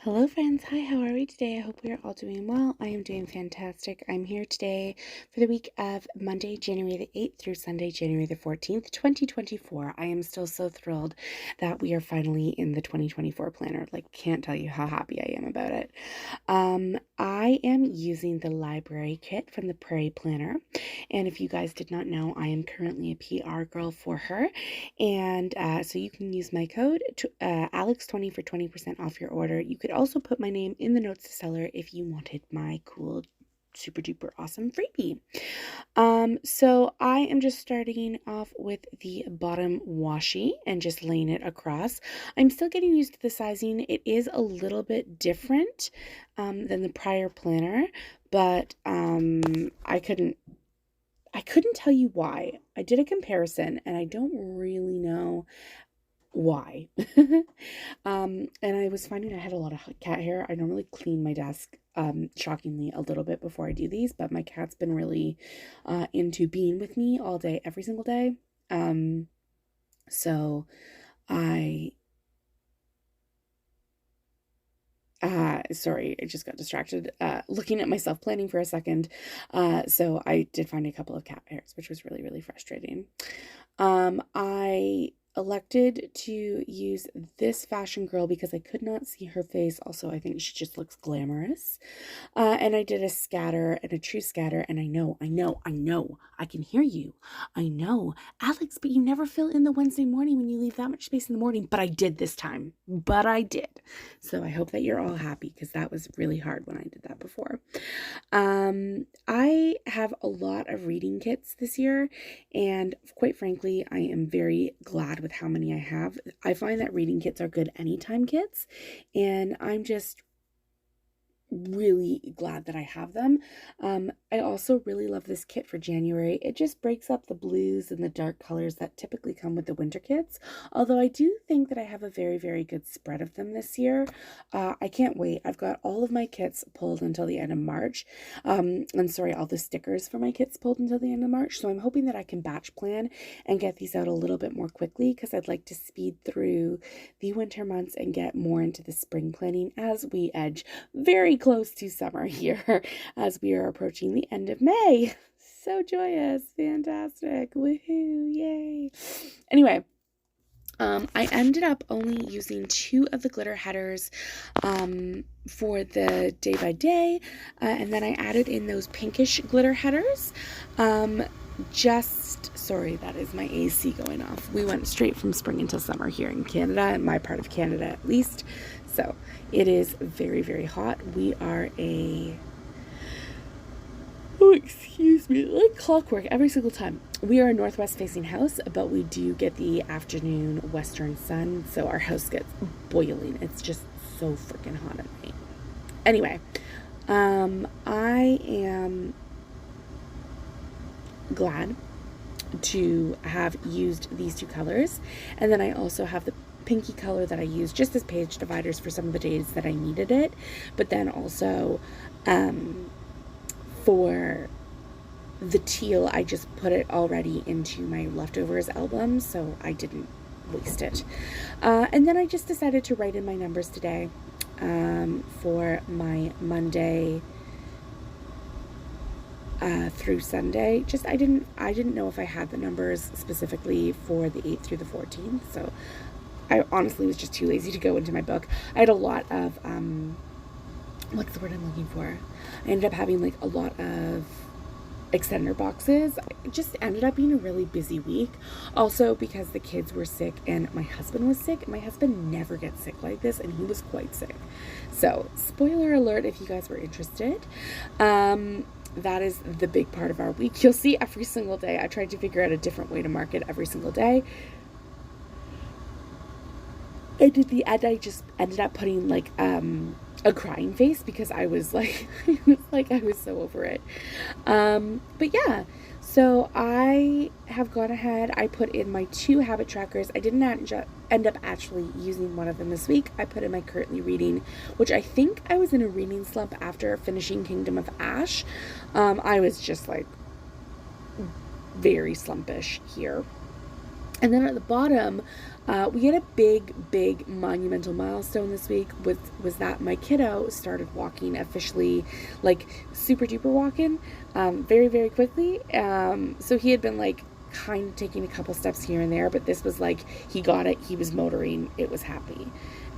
Hello friends, hi, how are we today? I hope we are all doing well. I am doing fantastic. I'm here today for the week of Monday, January the 8th through Sunday, January the 14th, 2024. I am still so thrilled that we are finally in the 2024 planner. Can't tell you how happy I am about it. I am using the library kit from the Prairie planner. And if you guys did not know, I am currently a PR girl for her. And so you can use my code Alex20 for 20% off your order. You could also put my name in the notes to seller if you wanted my cool, super duper awesome freebie. So I am just starting off with the bottom washi and just laying it across. I'm still getting used to the sizing. It is a little bit different than the prior planner, but I couldn't tell you why. I did a comparison and I don't really know why. And I was finding I had a lot of cat hair. I normally clean my desk shockingly a little bit before I do these, but my cat's been really into being with me all day, every single day. So I sorry, I just got distracted looking at myself planning for a second. So I did find a couple of cat hairs, which was really, really frustrating. I elected to use this fashion girl because I could not see her face. Also, I think she just looks glamorous. And I did a scatter and a true scatter. And I know, I can hear you. I know, Alex, but you never fill in the Wednesday morning when you leave that much space in the morning. But I did this time. But I did. So I hope that you're all happy because that was really hard when I did that before. I have a lot of reading kits this year, and quite frankly, I am very glad with how many I have. I find that reading kits are good anytime kits, and I'm just really glad that I have them. I also really love this kit for January. It just breaks up the blues and the dark colors that typically come with the winter kits, although I do think that I have a very, very good spread of them this year. I can't wait. I've got all of my kits pulled until the end of March. And sorry, all the stickers for my kits pulled until the end of March, so I'm hoping that I can batch plan and get these out a little bit more quickly because I'd like to speed through the winter months and get more into the spring planning as we edge very close to summer here as we are approaching the end of May. So joyous, fantastic, woohoo, yay. Anyway, I ended up only using 2 of the glitter headers for the day by day, and then I added in those pinkish glitter headers. Sorry, that is my AC going off. We went straight from spring until summer here in Canada, in my part of Canada at least. So it is very, very hot. We are excuse me, like clockwork every single time. We are a northwest facing house, but we do get the afternoon western sun, so our house gets boiling. It's just so freaking hot at night. Anyway, I am glad to have used these 2 colors, and then I also have the pinky color that I used just as page dividers for some of the days that I needed it, but then also for the teal I just put it already into my leftovers album, so I didn't waste it. And then I just decided to write in my numbers today for my Monday through Sunday. Just I didn't know if I had the numbers specifically for the 8th through the 14th, so I honestly was just too lazy to go into my book. I had a lot of what's the word I'm looking for? I ended up having like a lot of extender boxes. It just ended up being a really busy week. Also because the kids were sick and my husband was sick. My husband never gets sick like this, and he was quite sick. So spoiler alert if you guys were interested. That is the big part of our week. You'll see every single day. I tried to figure out a different way to market every single day. I did the end. I just ended up putting like a crying face because I was like, I was so over it. But yeah, so I have gone ahead. I put in my 2 habit trackers. I didn't end up actually using one of them this week. I put in my currently reading, which I think I was in a reading slump after finishing Kingdom of Ash. I was just like very slumpish here. And then at the bottom, we had a big monumental milestone this week. Was that my kiddo started walking officially, like super duper walking, very quickly. So he had been like kind of taking a couple steps here and there, but this was like he got it. He was motoring. It was happy.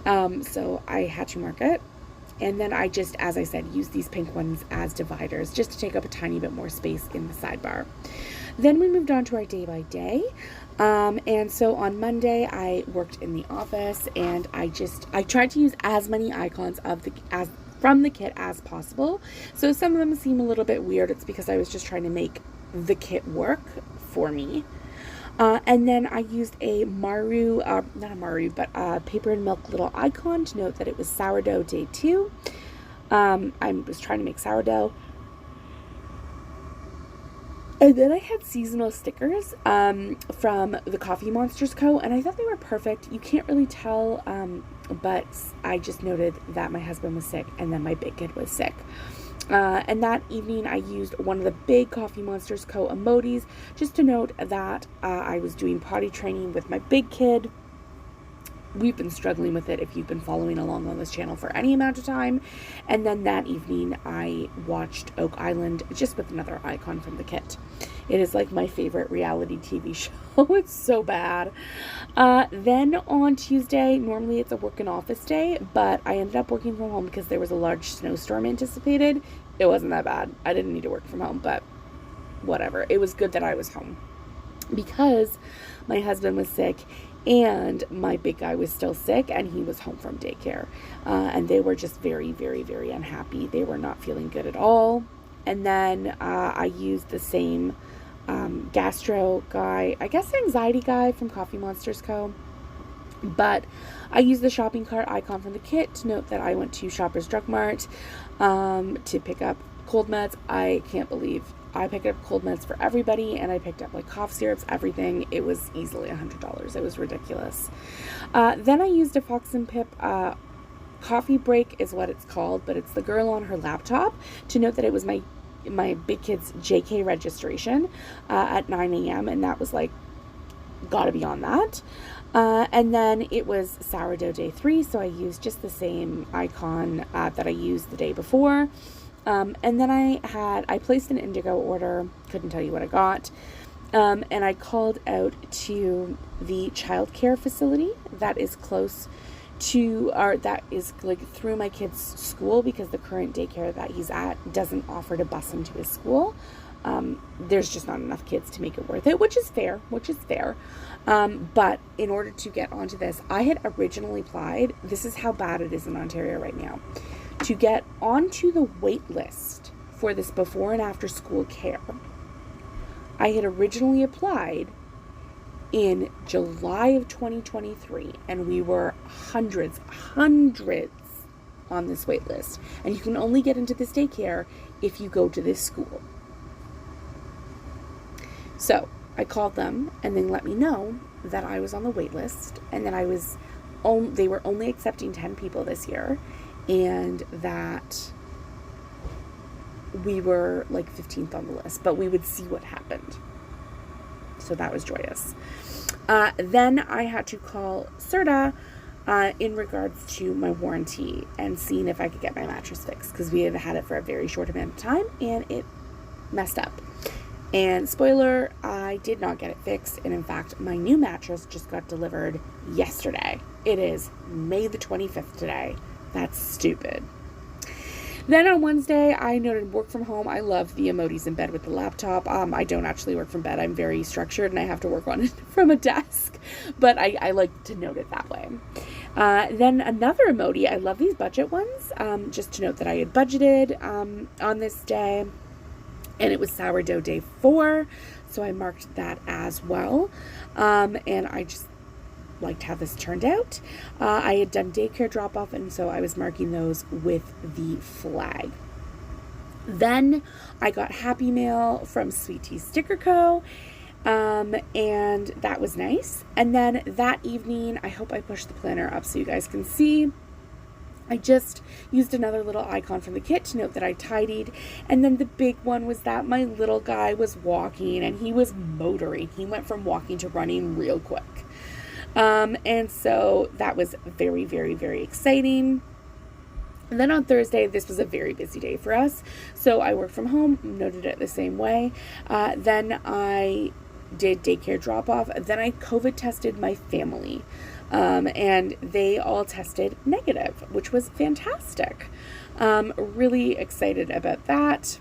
So I had to mark it. And then I just, as I said, use these pink ones as dividers just to take up a tiny bit more space in the sidebar. Then we moved on to our day by day. And so on Monday I worked in the office, and I tried to use as many icons from the kit as possible. So some of them seem a little bit weird. It's because I was just trying to make the kit work for me. And then I used a paper and milk little icon to note that it was sourdough day 2. I was trying to make sourdough. And then I had seasonal stickers from the Coffee Monsters Co. And I thought they were perfect. You can't really tell, but I just noted that my husband was sick and then my big kid was sick. And that evening I used one of the big Coffee Monsters Co. emojis just to note that I was doing potty training with my big kid. We've been struggling with it if you've been following along on this channel for any amount of time. And then that evening I watched Oak Island just with another icon from the kit. It is like my favorite reality TV show. It's so bad. Then on Tuesday, normally it's a work and office day, but I ended up working from home because there was a large snowstorm anticipated. It wasn't that bad. I didn't need to work from home, but whatever. It was good that I was home because my husband was sick and my big guy was still sick and he was home from daycare. And they were just very unhappy. They were not feeling good at all. And then I used the same gastro guy, I guess anxiety guy from Coffee Monsters Co. But I used the shopping cart icon from the kit to note that I went to Shoppers Drug Mart to pick up cold meds. I can't believe I picked up cold meds for everybody, and I picked up like cough syrups, everything. It was easily $100. It was ridiculous. Then I used a Foxand Pip coffee break is what it's called, but it's the girl on her laptop to note that it was my big kid's JK registration at 9 a.m. and that was like gotta be on that. And then it was sourdough day 3, so I used just the same icon that I used the day before. And then I placed an indigo order, couldn't tell you what I got. And I called out to the childcare facility that is close to, or that is like through my kid's school, because the current daycare that he's at doesn't offer to bus him to his school. There's just not enough kids to make it worth it, which is fair. But in order to get onto this, I had originally applied, this is how bad it is in Ontario right now, to get onto the wait list for this before and after school care. I had originally applied in July of 2023, and we were hundreds on this wait list. And you can only get into this daycare if you go to this school. So I called them, and they let me know that I was on the wait list, and that they were only accepting 10 people this year, and that we were like 15th on the list, but we would see what happened. So that was joyous. Then I had to call Serta in regards to my warranty and seeing if I could get my mattress fixed, because we had had it for a very short amount of time and it messed up. And spoiler, I did not get it fixed, and in fact my new mattress just got delivered yesterday. It is May the 25th today. That's stupid. Then on Wednesday, I noted work from home. I love the emojis in bed with the laptop. I don't actually work from bed. I'm very structured and I have to work on it from a desk, but I like to note it that way. Then another emoji. I love these budget ones. Just to note that I had budgeted on this day, and it was sourdough day 4, so I marked that as well. And I just liked how this turned out. I had done daycare drop-off, and so I was marking those with the flag. Then I got Happy Mail from Sweet Tea Sticker Co., and that was nice. And then that evening, I hope I pushed the planner up so you guys can see, I just used another little icon from the kit to note that I tidied. And then the big one was that my little guy was walking and he was motoring. He went from walking to running real quick. And so that was very, very, very exciting. And then on Thursday, this was a very busy day for us. So I worked from home, noted it the same way. Then I did daycare drop off. Then I COVID tested my family. And they all tested negative, which was fantastic. Really excited about that.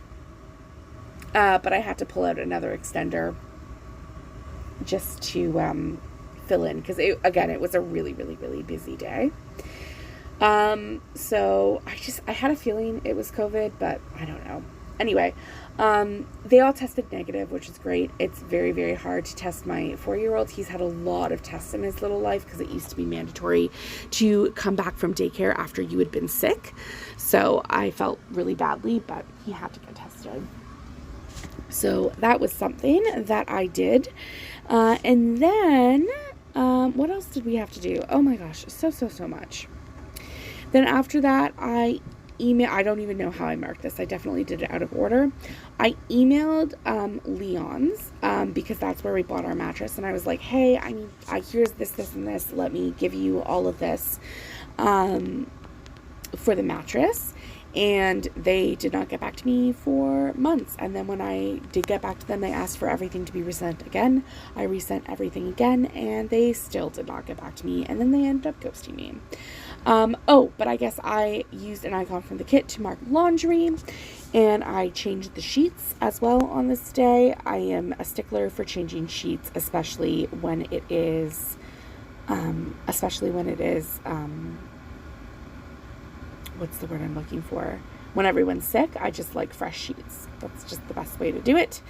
But I had to pull out another extender just to fill in because it was a really, really, really busy day. So I had a feeling it was COVID, but I don't know. Anyway, they all tested negative, which is great. It's very, very hard to test my 4-year-old. He's had a lot of tests in his little life because it used to be mandatory to come back from daycare after you had been sick. So I felt really badly, but he had to get tested. So that was something that I did. And then, what else did we have to do? Oh my gosh, so much. Then after that, I don't even know how I marked this. I definitely did it out of order. I emailed Leon's because that's where we bought our mattress. And I was like, hey, here's this, and this. Let me give you all of this for the mattress. And they did not get back to me for months. And then when I did get back to them, they asked for everything to be resent again. I resent everything again, and they still did not get back to me. And then they ended up ghosting me. But I guess I used an icon from the kit to mark laundry, and I changed the sheets as well on this day. I am a stickler for changing sheets, especially when it is, what's the word I'm looking for? When everyone's sick, I just like fresh sheets. That's just the best way to do it.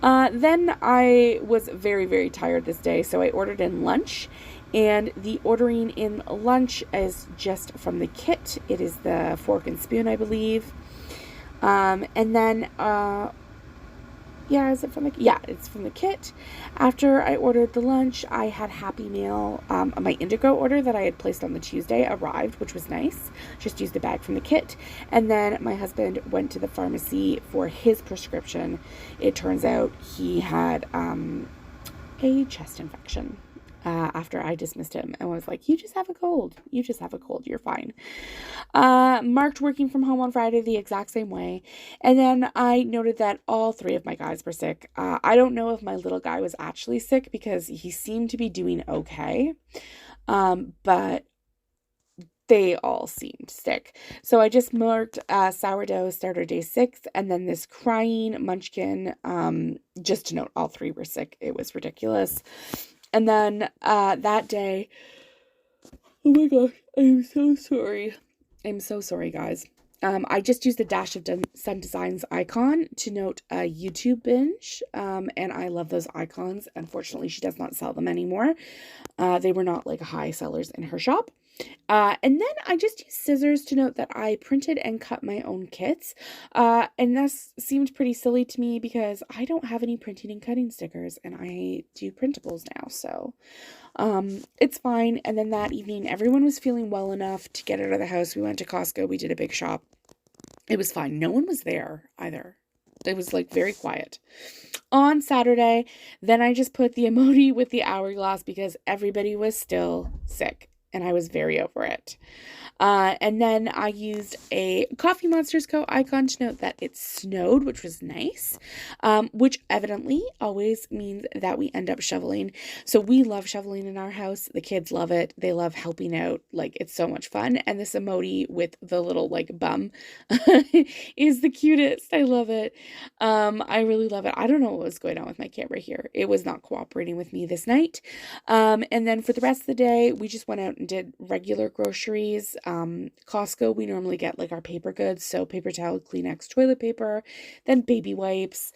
Then I was very, very tired this day, so I ordered in lunch. And the ordering in lunch is just from the kit. It is the fork and spoon, I believe. And then, is it from the, it's from the kit. After I ordered the lunch, I had Happy Meal. My Indigo order that I had placed on the Tuesday arrived, which was nice. Just used a bag from the kit. And then my husband went to the pharmacy for his prescription. It turns out he had a chest infection. After I dismissed him and was like, you just have a cold. You're fine. Marked working from home on Friday the exact same way. And then I noted that all 3 of my guys were sick. I don't know if my little guy was actually sick because he seemed to be doing okay. But they all seemed sick. So I just marked sourdough starter day 6 and then this crying munchkin, just to note all 3 were sick. It was ridiculous. And then that day, oh my gosh, I am so sorry. I'm so sorry, guys. I just used the Dash of Sun Designs icon to note a YouTube binge, and I love those icons. Unfortunately, she does not sell them anymore. They were not like high sellers in her shop. And then I just used scissors to note that I printed and cut my own kits. And this seemed pretty silly to me because I don't have any printing and cutting stickers and I do printables now. So, it's fine. And then that evening, everyone was feeling well enough to get out of the house. We went to Costco. We did a big shop. It was fine. No one was there either. It was like very quiet. On Saturday, then I just put the emoji with the hourglass because everybody was still sick. And I was very over it. And then I used a Coffee Monsters Co. icon to note that it snowed, which was nice, which evidently always means that we end up shoveling. So we love shoveling in our house. The kids love it. They love helping out. Like, it's so much fun. And this emoji with the little, like, bum is the cutest. I love it. I really love it. I don't know what was going on with my camera here. It was not cooperating with me this night. And then for the rest of the day, we just went out and did regular groceries. Costco, we normally get like our paper goods, so paper towel, Kleenex, toilet paper, then baby wipes,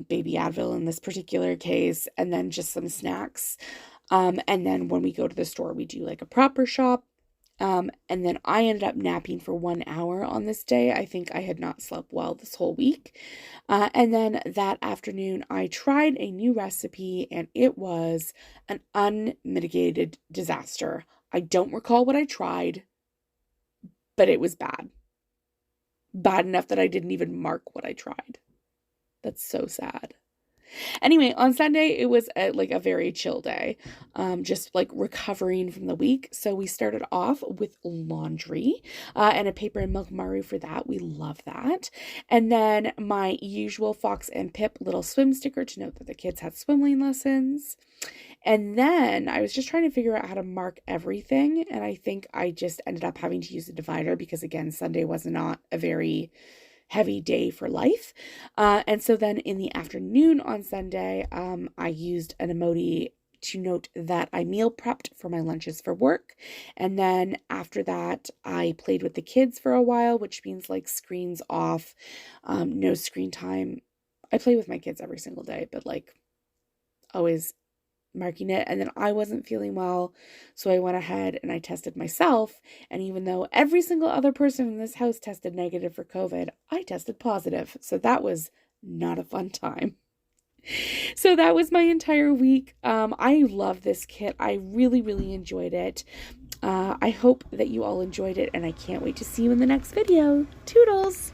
baby Advil in this particular case, and then just some snacks. And then when we go to the store, we do like a proper shop. And then I ended up napping for 1 hour on this day. I think I had not slept well this whole week. And then that afternoon, I tried a new recipe and it was an unmitigated disaster. I don't recall what I tried, but it was bad. Bad enough that I didn't even mark what I tried. That's so sad. Anyway, on Sunday, it was a very chill day, just like recovering from the week. So we started off with laundry and a paper and milk maru for that. We love that. And then my usual Fox and Pip little swim sticker to note that the kids had swimming lessons. And then I was just trying to figure out how to mark everything. And I think I just ended up having to use a divider because, again, Sunday was not a very heavy day for life. And so then in the afternoon on Sunday, I used an emoji to note that I meal prepped for my lunches for work. And then after that, I played with the kids for a while, which means like screens off, no screen time. I play with my kids every single day, but like always marking it. And then I wasn't feeling well, so I went ahead and I tested myself. And even though every single other person in this house tested negative for COVID, I tested positive. So that was not a fun time. So that was my entire week. I love this kit. I really, really enjoyed it. I hope that you all enjoyed it, and I can't wait to see you in the next video. Toodles!